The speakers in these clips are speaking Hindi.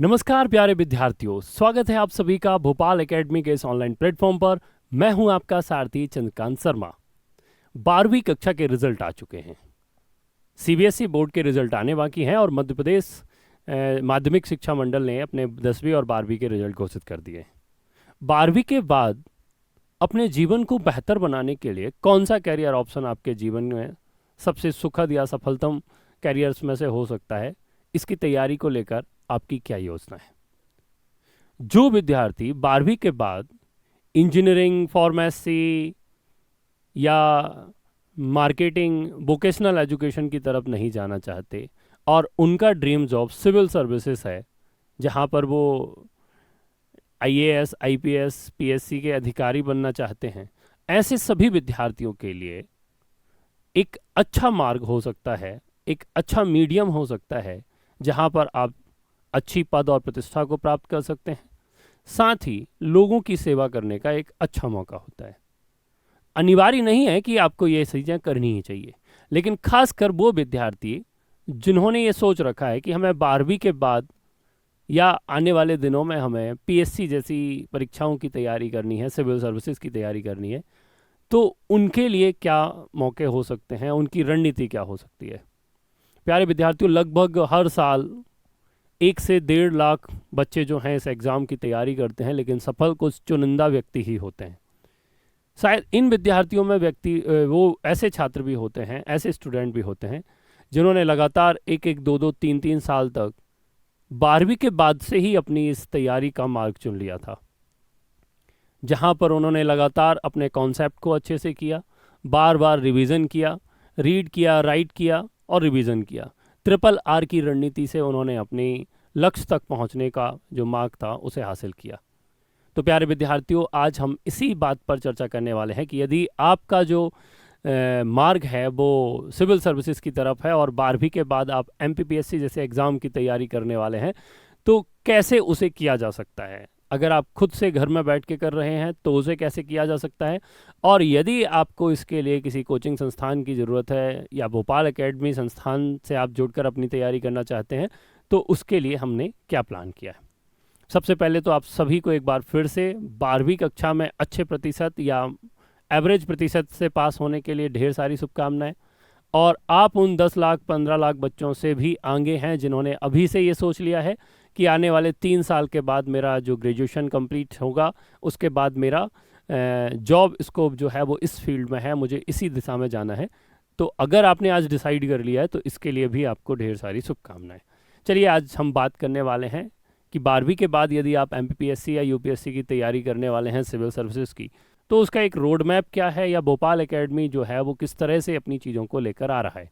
नमस्कार प्यारे विद्यार्थियों, स्वागत है आप सभी का भोपाल एकेडमी के इस ऑनलाइन प्लेटफॉर्म पर। मैं हूं आपका सारथी चंद्रकांत शर्मा। 12वीं कक्षा के रिजल्ट आ चुके हैं। सीबीएसई बोर्ड के रिजल्ट आने बाकी हैं और मध्य प्रदेश माध्यमिक शिक्षा मंडल ने अपने 10वीं और 12वीं के रिजल्ट घोषित कर दिए। 12वीं के बाद अपने जीवन को बेहतर बनाने के लिए कौन सा कैरियर ऑप्शन आपके जीवन में सबसे सुखद या सफलतम कैरियर्स में से हो सकता है, इसकी तैयारी को लेकर आपकी क्या योजना है? जो विद्यार्थी 12वीं के बाद इंजीनियरिंग, फार्मेसी या मार्केटिंग, वोकेशनल एजुकेशन की तरफ नहीं जाना चाहते और उनका ड्रीम जॉब सिविल सर्विसेज है, जहां पर वो आईएएस, आईपीएस, पीएससी के अधिकारी बनना चाहते हैं, ऐसे सभी विद्यार्थियों के लिए एक अच्छा मार्ग हो सकता है, एक अच्छा मीडियम हो सकता है, जहां पर आप अच्छी पद और प्रतिष्ठा को प्राप्त कर सकते हैं। साथ ही लोगों की सेवा करने का एक अच्छा मौका होता है। अनिवार्य नहीं है कि आपको ये चीज़ें करनी ही चाहिए, लेकिन खासकर वो विद्यार्थी जिन्होंने ये सोच रखा है कि हमें 12वीं के बाद या आने वाले दिनों में हमें पीएससी जैसी परीक्षाओं की तैयारी करनी है, सिविल सर्विसेज की तैयारी करनी है, तो उनके लिए क्या मौके हो सकते हैं, उनकी रणनीति क्या हो सकती है। प्यारे विद्यार्थियों, लगभग हर साल 1 से 1.5 लाख बच्चे जो हैं इस एग्ज़ाम की तैयारी करते हैं, लेकिन सफल कुछ चुनिंदा व्यक्ति ही होते हैं। शायद इन विद्यार्थियों में वो ऐसे छात्र भी होते हैं, ऐसे स्टूडेंट भी होते हैं, जिन्होंने लगातार 1-1, 2-2, 3-3 साल तक 12वीं के बाद से ही अपनी इस तैयारी का मार्ग चुन लिया था, जहां पर उन्होंने लगातार अपने कॉन्सेप्ट को अच्छे से किया, बार बार रिवीजन किया, रीड किया, राइट किया और रिवीजन किया। RRR की रणनीति से उन्होंने अपनी लक्ष्य तक पहुंचने का जो मार्ग था उसे हासिल किया। तो प्यारे विद्यार्थियों, आज हम इसी बात पर चर्चा करने वाले हैं कि यदि आपका जो मार्ग है वो सिविल सर्विसेज की तरफ है और 12वीं के बाद आप एमपीपीएससी जैसे एग्ज़ाम की तैयारी करने वाले हैं, तो कैसे उसे किया जा सकता है। अगर आप खुद से घर में बैठ के कर रहे हैं तो उसे कैसे किया जा सकता है, और यदि आपको इसके लिए किसी कोचिंग संस्थान की ज़रूरत है या भोपाल एकेडमी संस्थान से आप जुड़कर अपनी तैयारी करना चाहते हैं, तो उसके लिए हमने क्या प्लान किया है। सबसे पहले तो आप सभी को एक बार फिर से 12वीं कक्षा में अच्छे प्रतिशत या एवरेज प्रतिशत से पास होने के लिए ढेर सारी शुभकामनाएं। और आप उन 10 लाख 15 लाख बच्चों से भी आगे हैं जिन्होंने अभी से ये सोच लिया है कि आने वाले 3 साल के बाद मेरा जो ग्रेजुएशन कंप्लीट होगा, उसके बाद मेरा जॉब स्कोप जो है वो इस फील्ड में है, मुझे इसी दिशा में जाना है। तो अगर आपने आज डिसाइड कर लिया है तो इसके लिए भी आपको ढेर सारी शुभकामनाएं। चलिए, आज हम बात करने वाले हैं कि 12वीं के बाद यदि आप एमपीपीएससी या यूपीएससी की तैयारी करने वाले हैं सिविल सर्विसेज की, तो उसका एक रोड मैप क्या है, या भोपाल एकेडमी जो है वो किस तरह से अपनी चीज़ों को लेकर आ रहा है।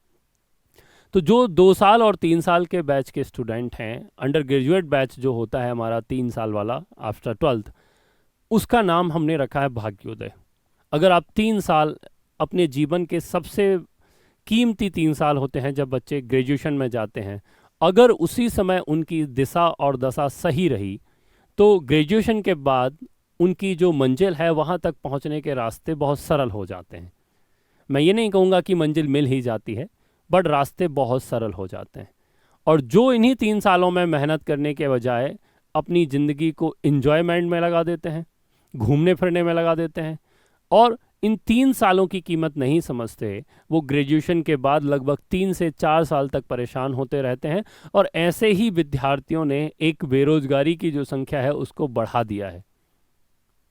तो जो 2 साल और 3 साल के बैच के स्टूडेंट हैं, अंडर ग्रेजुएट बैच जो होता है हमारा 3 साल वाला आफ्टर 12th, उसका नाम हमने रखा है भाग्योदय। अगर आप 3 साल अपने जीवन के सबसे कीमती 3 साल होते हैं जब बच्चे ग्रेजुएशन में जाते हैं, अगर उसी समय उनकी दिशा और दशा सही रही, तो ग्रेजुएशन के बाद उनकी जो मंजिल है वहाँ तक पहुँचने के रास्ते बहुत सरल हो जाते हैं। मैं ये नहीं कहूँगा कि मंजिल मिल ही जाती है, बट रास्ते बहुत सरल हो जाते हैं। और जो इन्हीं 3 सालों में मेहनत करने के बजाय अपनी ज़िंदगी को इन्जॉयमेंट में लगा देते हैं, घूमने फिरने में लगा देते हैं, और इन 3 सालों की कीमत नहीं समझते, वो ग्रेजुएशन के बाद लगभग 3 से 4 साल तक परेशान होते रहते हैं। और ऐसे ही विद्यार्थियों ने एक बेरोजगारी की जो संख्या है उसको बढ़ा दिया है।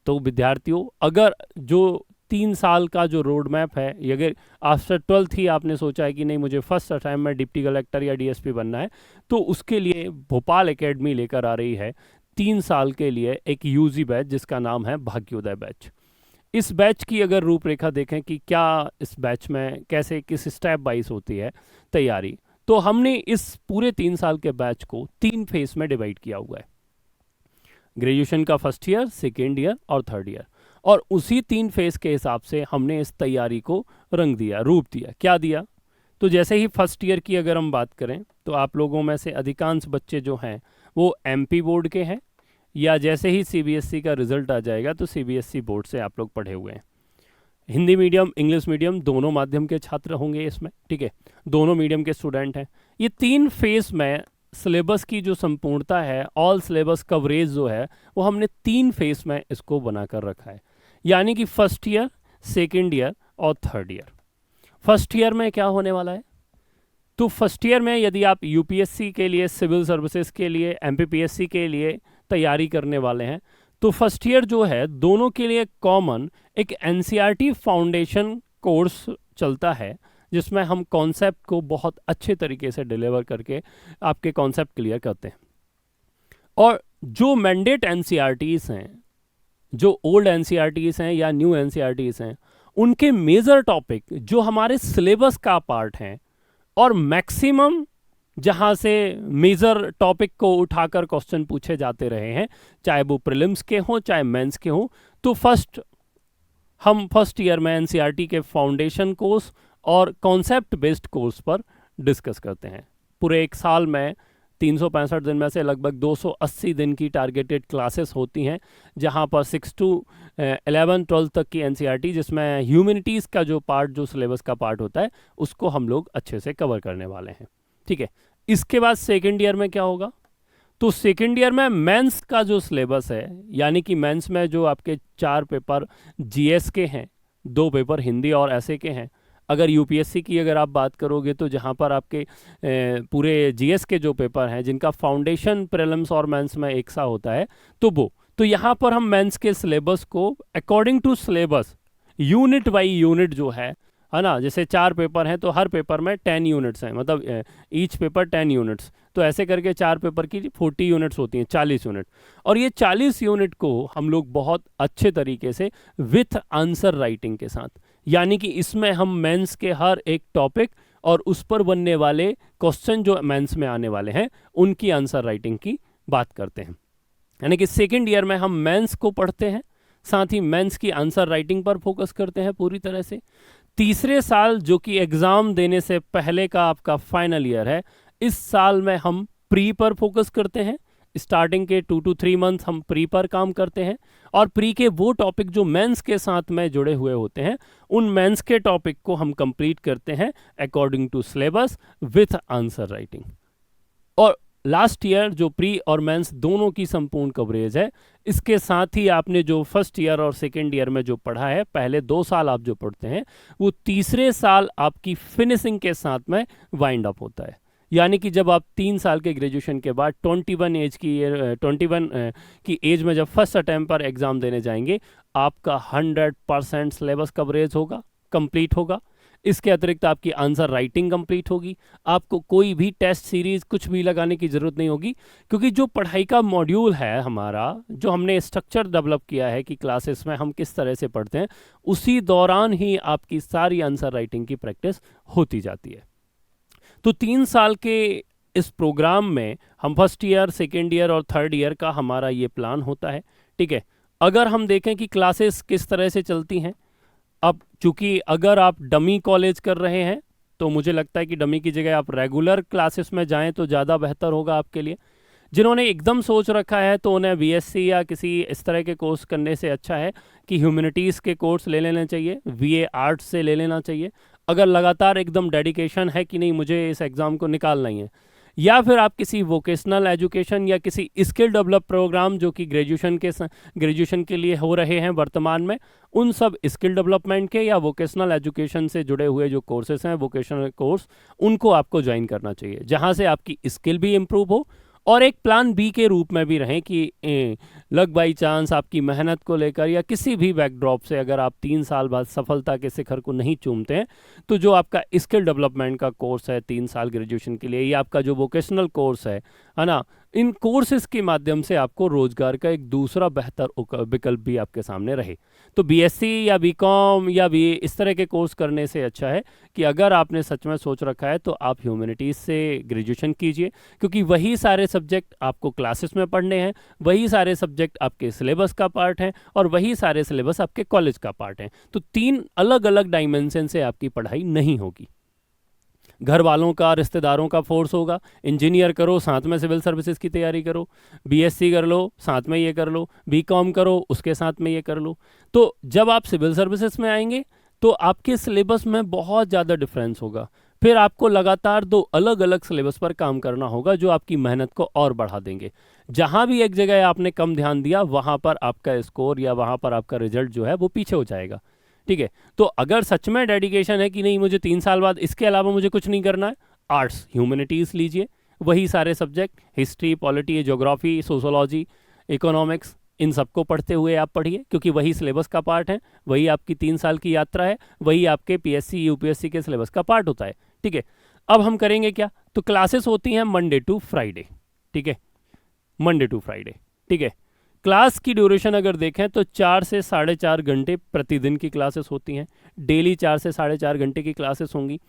तो विद्यार्थियों, अगर जो 3 साल का जो रोड मैप है, अगर आफ्टर 12th ही आपने सोचा है कि नहीं मुझे फर्स्ट टाइम में डिप्टी कलेक्टर या डीएसपी बनना है, तो उसके लिए भोपाल एकेडमी लेकर आ रही है 3 साल के लिए एक यूजी बैच जिसका नाम है भाग्योदय बैच। इस बैच की अगर रूपरेखा देखें कि क्या इस बैच में कैसे किस स्टेप वाइज होती है तैयारी, तो हमने इस पूरे 3 साल के बैच को 3 फेज में डिवाइड किया हुआ है। ग्रेजुएशन का फर्स्ट ईयर, सेकेंड ईयर और थर्ड ईयर, और उसी 3 फेज के हिसाब से हमने इस तैयारी को रंग दिया, रूप दिया। क्या दिया? तो जैसे ही फर्स्ट ईयर की अगर हम बात करें, तो आप लोगों में से अधिकांश बच्चे जो हैं वो एमपी बोर्ड के हैं, या जैसे ही सीबीएसई का रिजल्ट आ जाएगा तो सीबीएसई बोर्ड से आप लोग पढ़े हुए हैं। हिंदी मीडियम, इंग्लिश मीडियम दोनों माध्यम के छात्र होंगे इसमें, ठीक है, दोनों मीडियम के स्टूडेंट हैं। ये 3 फेज में सिलेबस की जो संपूर्णता है, ऑल सिलेबस कवरेज जो है, वो हमने 3 फेस में इसको बनाकर रखा है, यानी कि फर्स्ट ईयर, सेकेंड ईयर और थर्ड ईयर। फर्स्ट ईयर में क्या होने वाला है? तो फर्स्ट ईयर में यदि आप यूपीएससी के लिए, सिविल सर्विसेज के लिए, एमपीपीएससी के लिए तैयारी करने वाले हैं, तो फर्स्ट ईयर जो है दोनों के लिए कॉमन एक एनसीईआरटी फाउंडेशन कोर्स चलता है, जिसमें हम कॉन्सेप्ट को बहुत अच्छे तरीके से डिलीवर करके आपके कॉन्सेप्ट क्लियर करते हैं। और जो मैंडेट एनसीईआरटीज हैं, जो ओल्ड एनसीईआरटीज हैं या न्यू एनसीईआरटीज हैं, उनके मेजर टॉपिक जो हमारे सिलेबस का पार्ट हैं और मैक्सिमम जहाँ से मेजर टॉपिक को उठाकर क्वेश्चन पूछे जाते रहे हैं, चाहे वो प्रीलिम्स के हों चाहे मेंस के हों, तो हम फर्स्ट ईयर में एनसीईआरटी के फाउंडेशन कोर्स और कॉन्सेप्ट बेस्ड कोर्स पर डिस्कस करते हैं। पूरे एक साल में 365 दिन में से लगभग 280 दिन की टारगेटेड क्लासेस होती हैं, जहां पर 6 to 11 12 तक की एनसीईआरटी, जिसमें ह्यूमैनिटीज़ का जो पार्ट, जो सिलेबस का पार्ट होता है, उसको हम लोग अच्छे से कवर करने वाले हैं। ठीक है, इसके बाद सेकेंड ईयर में क्या होगा? तो सेकेंड ईयर में मेंस का जो सिलेबस है, यानी कि मेंस में जो आपके 4 पेपर जीएस के हैं, 2 पेपर हिंदी और ऐसे के हैं। अगर यूपीएससी की अगर आप बात करोगे तो जहाँ पर आपके पूरे जीएस के जो पेपर हैं, जिनका फाउंडेशन प्रीलिम्स और मेंस में एक सा होता है, तो यहाँ पर हम मेंस के सिलेबस को according to syllabus unit by unit जो है ना, जैसे 4 पेपर हैं तो हर पेपर में 10 यूनिट्स हैं, मतलब ईच पेपर 10 यूनिट्स, तो ऐसे करके 4 पेपर की 40 यूनिट्स होती हैं, 40 यूनिट। और ये 40 यूनिट को हम लोग बहुत अच्छे तरीके से विथ आंसर राइटिंग के साथ, यानी कि इसमें हम मेंस के हर एक टॉपिक और उस पर बनने वाले क्वेश्चन जो मेंस में आने वाले हैं, उनकी आंसर राइटिंग की बात करते हैं। यानी कि सेकेंड ईयर में हम मेंस को पढ़ते हैं, साथ ही मेंस की आंसर राइटिंग पर फोकस करते हैं पूरी तरह से। तीसरे साल, जो कि एग्ज़ाम देने से पहले का आपका फाइनल ईयर है, इस साल में हम प्री पर फोकस करते हैं। स्टार्टिंग के 2 to 3 मंथ हम प्री पर काम करते हैं, और प्री के वो टॉपिक जो मेंस के साथ में जुड़े हुए होते हैं, उन मेंस के टॉपिक को हम कंप्लीट करते हैं according to syllabus with answer writing. और लास्ट ईयर जो प्री और मेंस दोनों की संपूर्ण कवरेज है, इसके साथ ही आपने जो फर्स्ट ईयर और सेकेंड ईयर में जो पढ़ा है, पहले 2 साल आप जो पढ़ते हैं, वो तीसरे साल आपकी फिनिशिंग के साथ में वाइंड अप होता है। यानी कि जब आप 3 साल के ग्रेजुएशन के बाद 21 की एज में जब फर्स्ट अटेम्प्ट पर एग्ज़ाम देने जाएंगे, आपका 100% सिलेबस कवरेज होगा, कंप्लीट होगा। इसके अतिरिक्त आपकी आंसर राइटिंग कंप्लीट होगी, आपको कोई भी टेस्ट सीरीज कुछ भी लगाने की ज़रूरत नहीं होगी, क्योंकि जो पढ़ाई का मॉड्यूल है हमारा, जो हमने स्ट्रक्चर डेवलप किया है कि क्लासेस में हम किस तरह से पढ़ते हैं, उसी दौरान ही आपकी सारी आंसर राइटिंग की प्रैक्टिस होती जाती है। तो 3 साल के इस प्रोग्राम में हम फर्स्ट ईयर, सेकेंड ईयर और थर्ड ईयर का हमारा ये प्लान होता है। ठीक है, अगर हम देखें कि क्लासेस किस तरह से चलती हैं, अब चूंकि अगर आप डमी कॉलेज कर रहे हैं, तो मुझे लगता है कि डमी की जगह आप रेगुलर क्लासेस में जाएं तो ज़्यादा बेहतर होगा आपके लिए। जिन्होंने एकदम सोच रखा है तो उन्हें बीएससी या किसी इस तरह के कोर्स करने से अच्छा है कि ह्यूमैनिटीज़ के कोर्स ले लेने चाहिए, बीए आर्ट्स से ले लेना चाहिए, अगर लगातार एकदम डेडिकेशन है कि नहीं मुझे इस एग्ज़ाम को निकालना ही है। या फिर आप किसी वोकेशनल एजुकेशन या किसी स्किल डेवलप प्रोग्राम जो कि ग्रेजुएशन के लिए हो रहे हैं वर्तमान में, उन सब स्किल डेवलपमेंट के या वोकेशनल एजुकेशन से जुड़े हुए जो कोर्सेस हैं, वोकेशनल कोर्स, उनको आपको ज्वाइन करना चाहिए, जहां से आपकी स्किल भी इम्प्रूव हो और एक प्लान बी के रूप में भी रहें कि लक बाई चांस आपकी मेहनत को लेकर या किसी भी बैकड्रॉप से अगर आप 3 साल बाद सफलता के शिखर को नहीं चूमते हैं, तो जो आपका स्किल डेवलपमेंट का कोर्स है 3 साल ग्रेजुएशन के लिए, या आपका जो वोकेशनल कोर्स है ना, इन कोर्सेज के माध्यम से आपको रोजगार का एक दूसरा बेहतर विकल्प भी आपके सामने रहे। तो बीएससी या बीकॉम या बीए इस तरह के कोर्स करने से अच्छा है कि अगर आपने सच में सोच रखा है तो आप ह्यूमैनिटीज़ से ग्रेजुएशन कीजिए, क्योंकि वही सारे सब्जेक्ट आपको क्लासेस में पढ़ने हैं, वही सारे सब्जेक्ट आपके सिलेबस का पार्ट हैं और वही सारे सिलेबस आपके कॉलेज का पार्ट हैं। तो 3 अलग अलग डायमेंशन से आपकी पढ़ाई नहीं होगी। घर वालों का, रिश्तेदारों का फोर्स होगा, इंजीनियर करो साथ में सिविल सर्विसेज की तैयारी करो, बीएससी कर लो साथ में ये कर लो, बीकॉम करो उसके साथ में ये कर लो। तो जब आप सिविल सर्विसेज में आएंगे तो आपके सिलेबस में बहुत ज़्यादा डिफरेंस होगा। फिर आपको लगातार 2 अलग अलग सिलेबस पर काम करना होगा जो आपकी मेहनत को और बढ़ा देंगे। जहाँ भी एक जगह आपने कम ध्यान दिया वहाँ पर आपका स्कोर या वहाँ पर आपका रिजल्ट जो है वो पीछे हो जाएगा। ठीक है, तो अगर सच में डेडिकेशन है कि नहीं मुझे 3 साल बाद इसके अलावा मुझे कुछ नहीं करना है, आर्ट्स ह्यूमैनिटीज़ लीजिए, वही सारे subject history, polity, geography, sociology, economics, इन सबको पढ़ते हुए आप पढ़िए, क्योंकि वही सिलेबस का पार्ट है, वही आपकी 3 साल की यात्रा है, वही आपके पीएससी यूपीएससी के सिलेबस का पार्ट होता है। ठीक है, अब हम करेंगे क्या, तो क्लासेस होती हैं मंडे टू फ्राइडे। ठीक है, मंडे टू फ्राइडे। ठीक है, क्लास की ड्यूरेशन अगर देखें तो 4 से 4.5 घंटे प्रतिदिन की क्लासेस होती हैं, डेली 4 से 4.5 घंटे की क्लासेस होंगी,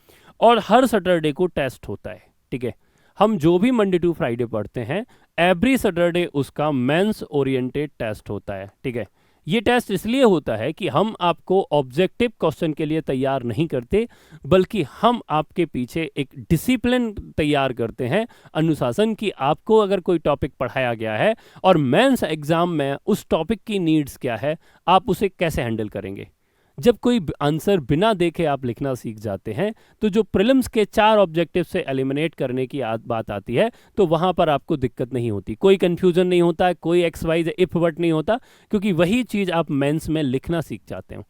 और हर सैटरडे को टेस्ट होता है। ठीक है, हम जो भी मंडे टू फ्राइडे पढ़ते हैं एवरी सैटरडे उसका मेंस ओरिएंटेड टेस्ट होता है। ठीक है, ये टेस्ट इसलिए होता है कि हम आपको ऑब्जेक्टिव क्वेश्चन के लिए तैयार नहीं करते, बल्कि हम आपके पीछे एक डिसिप्लिन तैयार करते हैं, अनुशासन की। आपको अगर कोई टॉपिक पढ़ाया गया है और मेंस एग्जाम में उस टॉपिक की नीड्स क्या है, आप उसे कैसे हैंडल करेंगे। जब कोई आंसर बिना देखे आप लिखना सीख जाते हैं, तो जो प्रीलिम्स के 4 ऑब्जेक्टिव से एलिमिनेट करने की बात आती है, तो वहाँ पर आपको दिक्कत नहीं होती, कोई कन्फ्यूजन नहीं होता, कोई एक्स वाई इफ बट नहीं होता, क्योंकि वही चीज़ आप मेंस में लिखना सीख जाते हो।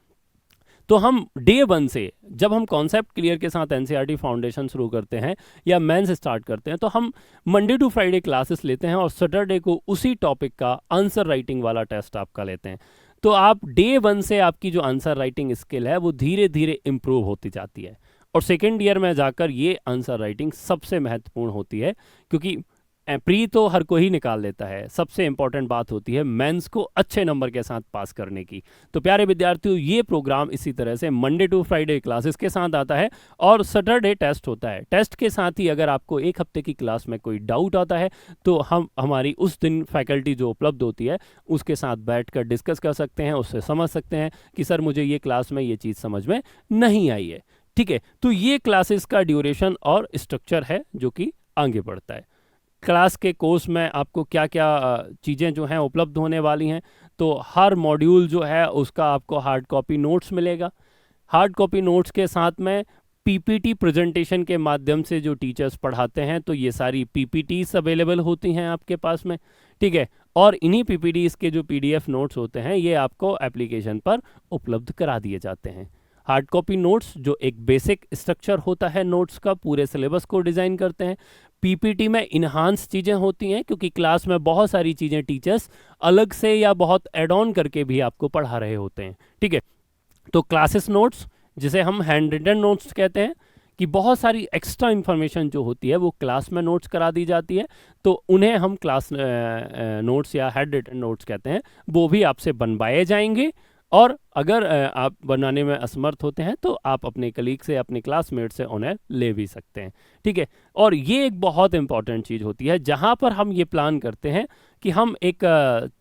तो हम डे 1 से जब हम कॉन्सेप्ट क्लियर के साथ एनसीईआरटी फाउंडेशन शुरू करते हैं या मेंस स्टार्ट करते हैं, तो हम मंडे टू फ्राइडे क्लासेस लेते हैं और सैटरडे को उसी टॉपिक का आंसर राइटिंग वाला टेस्ट आपका लेते हैं। तो आप डे 1 से आपकी जो आंसर राइटिंग स्किल है वो धीरे धीरे इम्प्रूव होती जाती है, और सेकेंड ईयर में जाकर ये आंसर राइटिंग सबसे महत्वपूर्ण होती है, क्योंकि प्री तो हर कोई ही निकाल लेता है, सबसे इंपॉर्टेंट बात होती है मेंस को अच्छे नंबर के साथ पास करने की। तो प्यारे विद्यार्थियों, ये प्रोग्राम इसी तरह से मंडे टू फ्राइडे क्लासेस के साथ आता है और सैटरडे टेस्ट होता है। टेस्ट के साथ ही अगर आपको एक हफ्ते की क्लास में कोई डाउट आता है, तो हम हमारी उस दिन फैकल्टी जो उपलब्ध होती है उसके साथ बैठकर डिस्कस कर सकते हैं, उससे समझ सकते हैं कि सर मुझे ये क्लास में ये चीज़ समझ में नहीं आई है। ठीक है, तो ये क्लासेस का ड्यूरेशन और स्ट्रक्चर है जो कि आगे बढ़ता है। क्लास के कोर्स में आपको क्या क्या चीज़ें जो हैं उपलब्ध होने वाली हैं, तो हर मॉड्यूल जो है उसका आपको हार्ड कॉपी नोट्स मिलेगा। हार्ड कॉपी नोट्स के साथ में पीपीटी प्रेजेंटेशन के माध्यम से जो टीचर्स पढ़ाते हैं, तो ये सारी पीपीटीज अवेलेबल होती हैं आपके पास में। ठीक है, और इन्हीं पीपीटीज के जो पीडीएफ नोट्स होते हैं ये आपको एप्लीकेशन पर उपलब्ध करा दिए जाते हैं। हार्ड कॉपी नोट्स जो एक बेसिक स्ट्रक्चर होता है नोट्स का, पूरे सिलेबस को डिज़ाइन करते हैं। पीपीटी में इन्हांस चीज़ें होती हैं, क्योंकि क्लास में बहुत सारी चीज़ें टीचर्स अलग से या बहुत एड ऑन करके भी आपको पढ़ा रहे होते हैं। ठीक है, तो क्लासेस नोट्स जिसे हम हैंड रिटन नोट्स कहते हैं, कि बहुत सारी एक्स्ट्रा इन्फॉर्मेशन जो होती है वो क्लास में नोट्स करा दी जाती है, तो उन्हें हम क्लास नोट्स या हैंड रिटन नोट्स कहते हैं। वो भी आपसे बनवाए जाएंगे, और अगर आप बनाने में असमर्थ होते हैं तो आप अपने कलीग से, अपने क्लासमेट से उन्हें ले भी सकते हैं। ठीक है, और ये एक बहुत इंपॉर्टेंट चीज़ होती है जहाँ पर हम ये प्लान करते हैं कि हम एक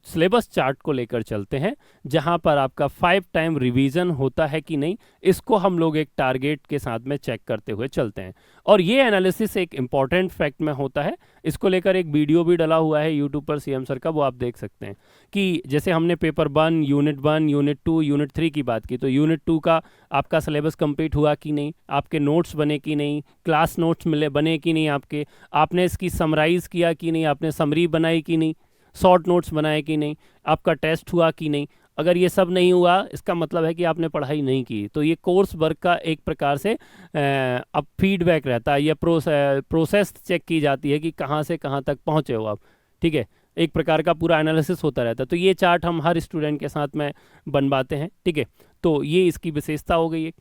सिलेबस चार्ट को लेकर चलते हैं, जहाँ पर आपका 5 टाइम रिवीजन होता है कि नहीं, इसको हम लोग एक टारगेट के साथ में चेक करते हुए चलते हैं। और ये एनालिसिस एक इम्पॉर्टेंट फैक्ट में होता है, इसको लेकर एक वीडियो भी डला हुआ है यूट्यूब पर सीएम सर का, वो आप देख सकते हैं कि जैसे हमने पेपर 1, यूनिट 1, यूनिट 2, यूनिट 3 की बात की, तो यूनिट 2 का आपका सिलेबस कंप्लीट हुआ कि नहीं, आपके नोट्स बने कि नहीं, क्लास नोट्स मिले बने कि नहीं, आपने इसकी समराइज़ किया कि नहीं, आपने समरी बनाई कि नहीं, शॉर्ट नोट्स बनाए कि नहीं, आपका टेस्ट हुआ कि नहीं। अगर ये सब नहीं हुआ, इसका मतलब है कि आपने पढ़ाई नहीं की। तो ये कोर्स वर्क का एक प्रकार से अब फीडबैक रहता है, या प्रोसेस चेक की जाती है कि कहाँ से कहाँ तक पहुँचे हो आप। ठीक है, एक प्रकार का पूरा एनालिसिस होता रहता है। तो ये चार्ट हम हर स्टूडेंट के साथ में बनवाते हैं। ठीक है, तो ये इसकी विशेषता हो गई है।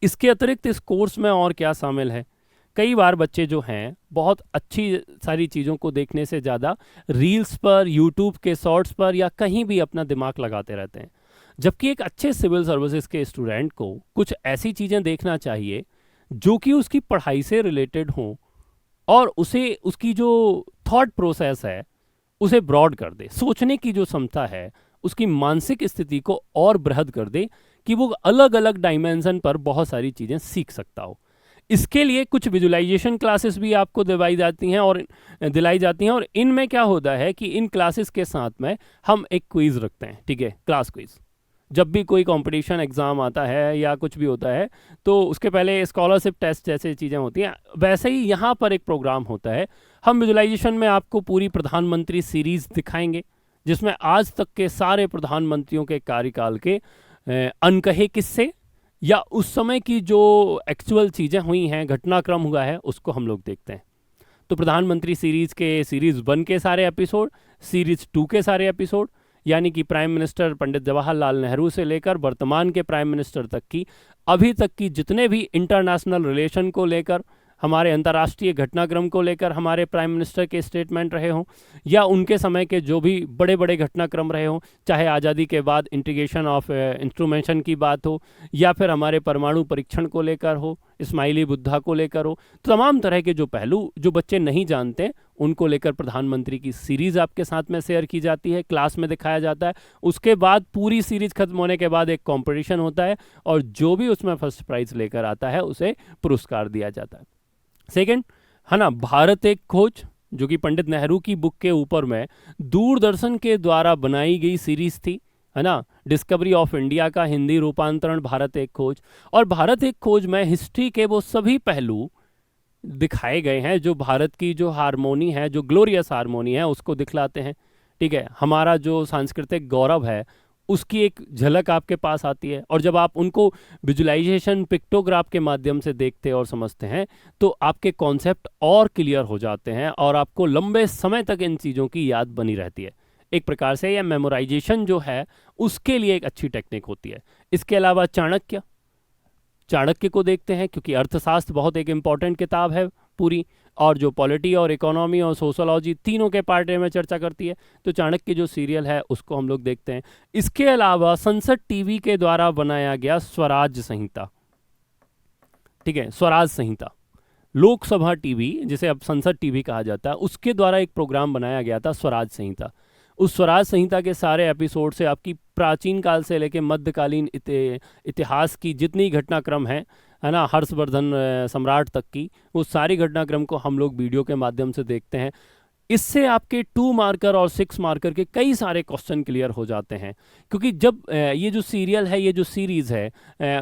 इसके अतिरिक्त इस कोर्स में और क्या शामिल है, कई बार बच्चे जो हैं बहुत अच्छी सारी चीज़ों को देखने से ज़्यादा रील्स पर, यूट्यूब के शॉर्ट्स पर या कहीं भी अपना दिमाग लगाते रहते हैं, जबकि एक अच्छे सिविल सर्विसेज के स्टूडेंट को कुछ ऐसी चीज़ें देखना चाहिए जो कि उसकी पढ़ाई से रिलेटेड हों, और उसे उसकी जो थॉट प्रोसेस है उसे ब्रॉड कर दे, सोचने की जो क्षमता है उसकी मानसिक स्थिति को और बृहद कर दे, कि वो अलग अलग डायमेंशन पर बहुत सारी चीज़ें सीख सकता हो। इसके लिए कुछ विजुअलाइजेशन क्लासेस भी आपको दिलाई जाती हैं, और इनमें क्या होता है कि इन क्लासेस के साथ में हम एक क्विज़ रखते हैं। ठीक है, क्लास क्विज़, जब भी कोई कंपटीशन एग्ज़ाम आता है या कुछ भी होता है तो उसके पहले स्कॉलरशिप टेस्ट जैसे चीज़ें होती हैं, वैसे ही यहाँ पर एक प्रोग्राम होता है। हम विजुलाइजेशन में आपको पूरी प्रधानमंत्री सीरीज़ दिखाएंगे, जिसमें आज तक के सारे प्रधानमंत्रियों के कार्यकाल के अनकहे किस्से या उस समय की जो एक्चुअल चीज़ें हुई हैं, घटनाक्रम हुआ है, उसको हम लोग देखते हैं। तो प्रधानमंत्री सीरीज़ के सीरीज़ 1 के सारे एपिसोड, सीरीज़ 2 के सारे एपिसोड, यानी कि प्राइम मिनिस्टर पंडित जवाहरलाल नेहरू से लेकर वर्तमान के प्राइम मिनिस्टर तक की अभी तक की जितने भी इंटरनेशनल रिलेशन को लेकर, हमारे अंतर्राष्ट्रीय घटनाक्रम को लेकर हमारे प्राइम मिनिस्टर के स्टेटमेंट रहे हों, या उनके समय के जो भी बड़े बड़े घटनाक्रम रहे हों, चाहे आज़ादी के बाद इंटीग्रेशन ऑफ इंस्ट्रूमेंशन की बात हो, या फिर हमारे परमाणु परीक्षण को लेकर हो, इस्माइली बुद्धा को लेकर हो, तो तमाम तरह के जो पहलू जो बच्चे नहीं जानते उनको लेकर प्रधानमंत्री की सीरीज़ आपके साथ में शेयर की जाती है, क्लास में दिखाया जाता है। उसके बाद पूरी सीरीज़ खत्म होने के बाद एक कंपटीशन होता है और जो भी उसमें फर्स्ट प्राइज़ लेकर आता है उसे पुरस्कार दिया जाता है। सेकंड है ना, भारत एक खोज, जो कि पंडित नेहरू की बुक के ऊपर में दूरदर्शन के द्वारा बनाई गई सीरीज़ थी, है ना। डिस्कवरी ऑफ इंडिया का हिंदी रूपांतरण भारत एक खोज, और भारत एक खोज में हिस्ट्री के वो सभी पहलू दिखाए गए हैं जो भारत की जो हारमोनी है, जो ग्लोरियस हारमोनी है, उसको दिखलाते हैं। ठीक है, हमारा जो सांस्कृतिक गौरव है उसकी एक झलक आपके पास आती है, और जब आप उनको विजुलाइजेशन पिक्टोग्राफ के माध्यम से देखते और समझते हैं तो आपके कॉन्सेप्ट और क्लियर हो जाते हैं और आपको लंबे समय तक इन चीज़ों की याद बनी रहती है। एक प्रकार से यह मेमोराइजेशन जो है उसके लिए एक अच्छी टेक्निक होती है। इसके अलावा चाणक्य को देखते हैं, क्योंकि अर्थशास्त्र बहुत एक इम्पॉर्टेंट किताब है पूरी, और जो पॉलिटी और इकोनॉमी और सोशोलॉजी तीनों के पार्ट में चर्चा करती है, तो चाणक्य जो सीरियल है उसको हम लोग देखते हैं। इसके अलावा संसद टीवी के द्वारा बनाया गया स्वराज संहिता, ठीक है, स्वराज संहिता, लोकसभा टीवी जिसे अब संसद टीवी कहा जाता है, उसके द्वारा एक प्रोग्राम बनाया गया था स्वराज संहिता। उस स्वराज संहिता के सारे एपिसोड से आपकी प्राचीन काल से लेकर मध्यकालीन इतिहास की जितनी घटनाक्रम है ना, हर्षवर्धन सम्राट तक की, वो सारी घटनाक्रम को हम लोग वीडियो के माध्यम से देखते हैं। इससे आपके 2 मार्कर और 6 मार्कर के कई सारे क्वेश्चन क्लियर हो जाते हैं, क्योंकि जब ये जो सीरियल है, ये जो सीरीज़ है,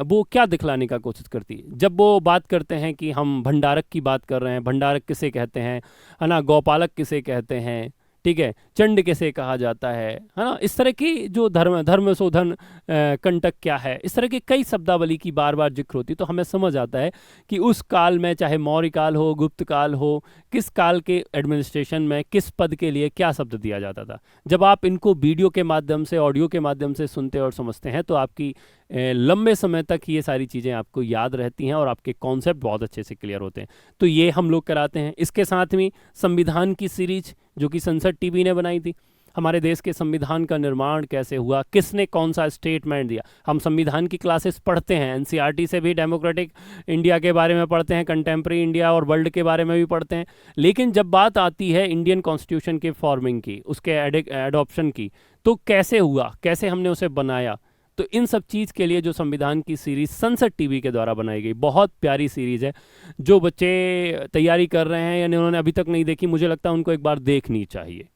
वो क्या दिखलाने का कोशिश करती है। जब वो बात करते हैं कि हम भंडारक की बात कर रहे हैं, भंडारक किसे कहते हैं, है ना, गौपालक किसे कहते हैं, ठीक है, चंड किसे कहा जाता है ना, इस तरह की जो धर्म शोधन कंटक क्या है, इस तरह की कई शब्दावली की बार बार जिक्र होती, तो हमें समझ आता है कि उस काल में, चाहे मौर्य काल हो, गुप्त काल हो, किस काल के एडमिनिस्ट्रेशन में किस पद के लिए क्या शब्द दिया जाता था। जब आप इनको वीडियो के माध्यम से, ऑडियो के माध्यम से सुनते और समझते हैं तो आपकी लंबे समय तक ये सारी चीज़ें आपको याद रहती हैं और आपके कॉन्सेप्ट बहुत अच्छे से क्लियर होते हैं। तो ये हम लोग कराते हैं। इसके साथ में संविधान की सीरीज जो कि संसद टीवी ने बनाई थी, हमारे देश के संविधान का निर्माण कैसे हुआ, किसने कौन सा स्टेटमेंट दिया। हम संविधान की क्लासेस पढ़ते हैं, एनसीईआरटी से भी डेमोक्रेटिक इंडिया के बारे में पढ़ते हैं, कंटेम्प्रेरी इंडिया और वर्ल्ड के बारे में भी पढ़ते हैं, लेकिन जब बात आती है इंडियन कॉन्स्टिट्यूशन के फॉर्मिंग की, उसके एडॉप्शन की, तो कैसे हुआ, कैसे हमने उसे बनाया, तो इन सब चीज़ के लिए जो संविधान की सीरीज़ संसद टीवी के द्वारा बनाई गई, बहुत प्यारी सीरीज़ है। जो बच्चे तैयारी कर रहे हैं या उन्होंने अभी तक नहीं देखी, मुझे लगता है उनको एक बार देखनी चाहिए।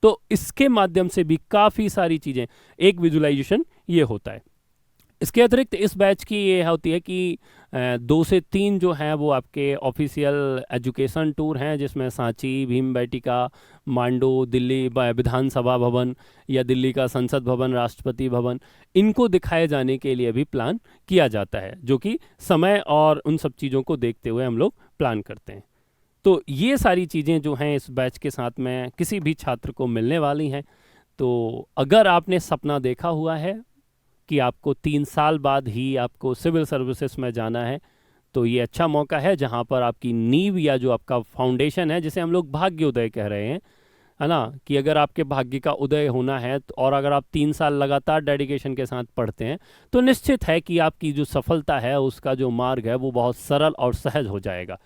तो इसके माध्यम से भी काफ़ी सारी चीज़ें, एक विजुलाइजेशन ये होता है। इसके अतिरिक्त इस बैच की ये होती है कि 2 से 3 जो हैं वो आपके ऑफिशियल एजुकेशन टूर हैं, जिसमें सांची, भीमबेटका, मांडू, दिल्ली विधानसभा भवन या दिल्ली का संसद भवन, राष्ट्रपति भवन, इनको दिखाए जाने के लिए भी प्लान किया जाता है, जो कि समय और उन सब चीज़ों को देखते हुए हम लोग प्लान करते हैं। तो ये सारी चीज़ें जो हैं इस बैच के साथ में किसी भी छात्र को मिलने वाली हैं। तो अगर आपने सपना देखा हुआ है कि आपको 3 साल बाद ही आपको सिविल सर्विसेज में जाना है, तो ये अच्छा मौका है जहां पर आपकी नींव या जो आपका फाउंडेशन है, जिसे हम लोग भाग्योदय कह रहे हैं, है ना, कि अगर आपके भाग्य का उदय होना है और अगर आप 3 साल लगातार डेडिकेशन के साथ पढ़ते हैं, तो निश्चित है कि आपकी जो सफलता है, उसका जो मार्ग है, वो बहुत सरल और सहज हो जाएगा।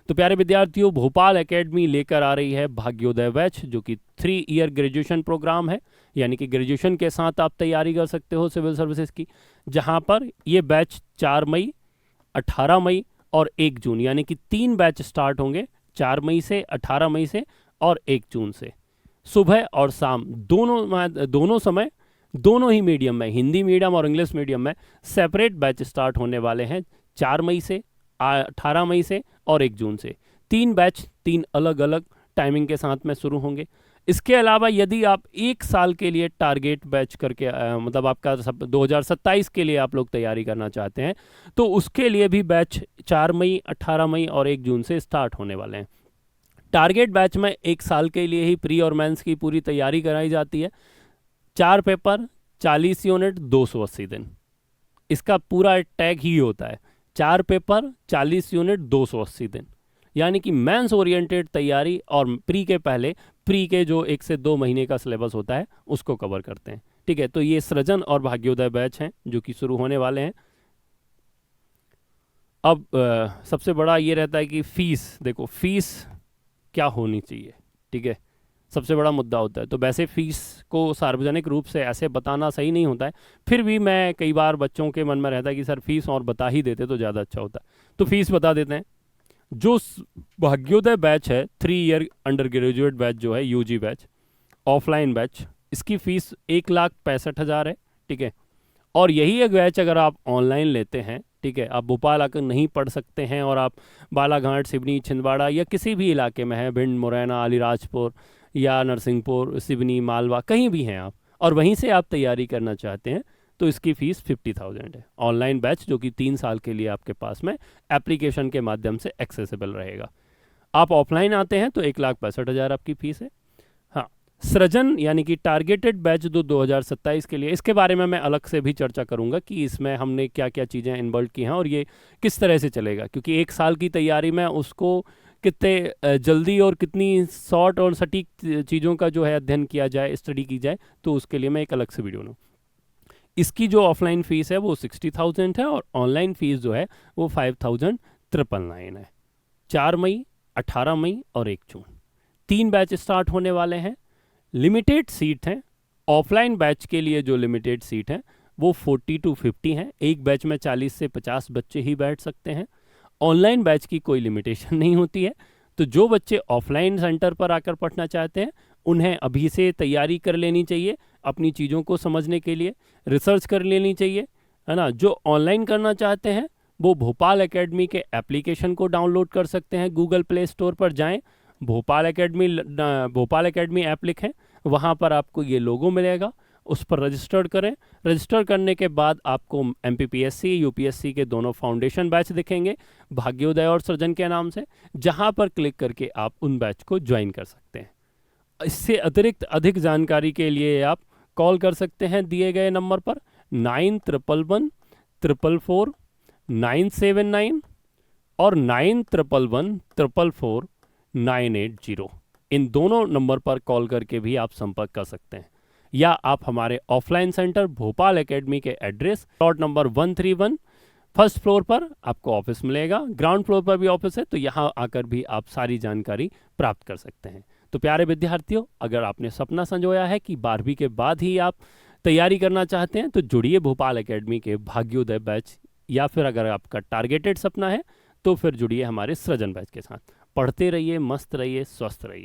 तो प्यारे विद्यार्थियों, भोपाल एकेडमी लेकर आ रही है भाग्योदय बैच, जो कि 3 ईयर ग्रेजुएशन प्रोग्राम है, यानी कि ग्रेजुएशन के साथ आप तैयारी कर सकते हो सिविल सर्विसेज की, जहां पर ये बैच 4 मई, 18 मई और 1 जून, यानी कि 3 बैच स्टार्ट होंगे, 4 मई से, 18 मई से और 1 जून से। सुबह और शाम दोनों समय दोनों ही मीडियम में, हिंदी मीडियम और इंग्लिश मीडियम में सेपरेट बैच स्टार्ट होने वाले हैं 4 मई से, 18 मई से और 1 जून से। 3 बैच 3 अलग अलग टाइमिंग के साथ में शुरू होंगे। इसके अलावा यदि आप 1 साल के लिए टारगेट बैच करके मतलब आपका 2027 के लिए आप लोग तैयारी करना चाहते हैं, तो उसके लिए भी बैच 4 मई, 18 मई और 1 जून से स्टार्ट होने वाले हैं। टारगेट बैच में 1 साल के लिए ही प्री और मेंस की पूरी तैयारी कराई जाती है। 4 पेपर, 40 यूनिट, 280 दिन, इसका पूरा टैग ही होता है। 4 पेपर, 40 यूनिट, 280 दिन, यानी कि मेंस ओरिएंटेड तैयारी और प्री के पहले, प्री के जो 1 से 2 महीने का सिलेबस होता है उसको कवर करते हैं। ठीक है, तो ये सृजन और भाग्योदय बैच हैं जो कि शुरू होने वाले हैं। अब सबसे बड़ा ये रहता है कि फीस, देखो फीस क्या होनी चाहिए। ठीक है, सबसे बड़ा मुद्दा होता है। तो वैसे फीस को सार्वजनिक रूप से ऐसे बताना सही नहीं होता है, फिर भी मैं कई बार बच्चों के मन में रहता है कि सर फीस और बता ही देते तो ज़्यादा अच्छा होता। तो फीस बता देते हैं। जो भाग्योदय बैच है, 3 ईयर अंडर ग्रेजुएट बैच जो है, यूजी बैच, ऑफलाइन बैच, इसकी फ़ीस 1,65,000 है। ठीक है, और यही एक बैच अगर आप ऑनलाइन लेते हैं, ठीक है, आप भोपाल आकर नहीं पढ़ सकते हैं और आप बालाघाट, सिवनी, छिंदवाड़ा या किसी भी इलाके में हैं, भिंड, मुरैना, अलीराजपुर या नरसिंहपुर, सिवनी, मालवा, कहीं भी हैं आप, और वहीं से आप तैयारी करना चाहते हैं, तो इसकी फ़ीस 50,000 है। ऑनलाइन बैच जो कि 3 साल के लिए आपके पास में एप्लीकेशन के माध्यम से एक्सेसिबल रहेगा। आप ऑफलाइन आते हैं तो 1,65,000 आपकी फ़ीस है। हाँ, सृजन यानी कि टारगेटेड बैच जो 2027 के लिए, इसके बारे में मैं अलग से भी चर्चा करूंगा कि इसमें हमने क्या क्या चीज़ें इन्वॉल्व की हैं और ये किस तरह से चलेगा, क्योंकि 1 साल की तैयारी में उसको कितने जल्दी और कितनी शॉर्ट और सटीक चीज़ों का जो है अध्ययन किया जाए, स्टडी की जाए, तो उसके लिए मैं एक अलग से वीडियो बनाऊँ। इसकी जो ऑफलाइन फ़ीस है वो 60,000 है और ऑनलाइन फ़ीस जो है वो 5,999 है। 4 मई, 18 मई और 1 जून 3 बैच स्टार्ट होने वाले हैं। लिमिटेड सीट हैं। ऑफलाइन बैच के लिए जो लिमिटेड सीट हैं वो 40 to 50 हैं। एक बैच में 40 से 50 बच्चे ही बैठ सकते हैं। ऑनलाइन बैच की कोई लिमिटेशन नहीं होती है। तो जो बच्चे ऑफलाइन सेंटर पर आकर पढ़ना चाहते हैं उन्हें अभी से तैयारी कर लेनी चाहिए, अपनी चीज़ों को समझने के लिए रिसर्च कर लेनी चाहिए, है ना। जो ऑनलाइन करना चाहते हैं वो भोपाल एकेडमी के एप्लीकेशन को डाउनलोड कर सकते हैं। गूगल प्ले स्टोर पर जाएं, भोपाल एकेडमी ऐप लिखें, वहाँ पर आपको ये लोगो मिलेगा, उस पर रजिस्टर्ड करें। रजिस्टर करने के बाद आपको MPPSC, UPSC के दोनों फाउंडेशन बैच दिखेंगे, भाग्योदय और सृजन के नाम से, जहाँ पर क्लिक करके आप उन बैच को ज्वाइन कर सकते हैं। इससे अतिरिक्त अधिक जानकारी के लिए आप कॉल कर सकते हैं दिए गए नंबर पर 9111444979 और 9111444980। इन दोनों नंबर पर कॉल करके भी आप संपर्क कर सकते हैं, या आप हमारे ऑफलाइन सेंटर भोपाल एकेडमी के address plot number 131 first floor पर आपको ऑफिस मिलेगा। ग्राउंड फ्लोर पर भी ऑफिस है, तो यहाँ आकर भी आप सारी जानकारी प्राप्त कर सकते हैं। तो प्यारे विद्यार्थियों, अगर आपने सपना संजोया है कि 12वीं के बाद ही आप तैयारी करना चाहते हैं, तो जुड़िए भोपाल एकेडमी के भाग्योदय बैच, या फिर अगर आपका टारगेटेड सपना है तो फिर जुड़िए हमारे सृजन बैच के साथ। पढ़ते रहिए, मस्त रहिए, स्वस्थ रहिए।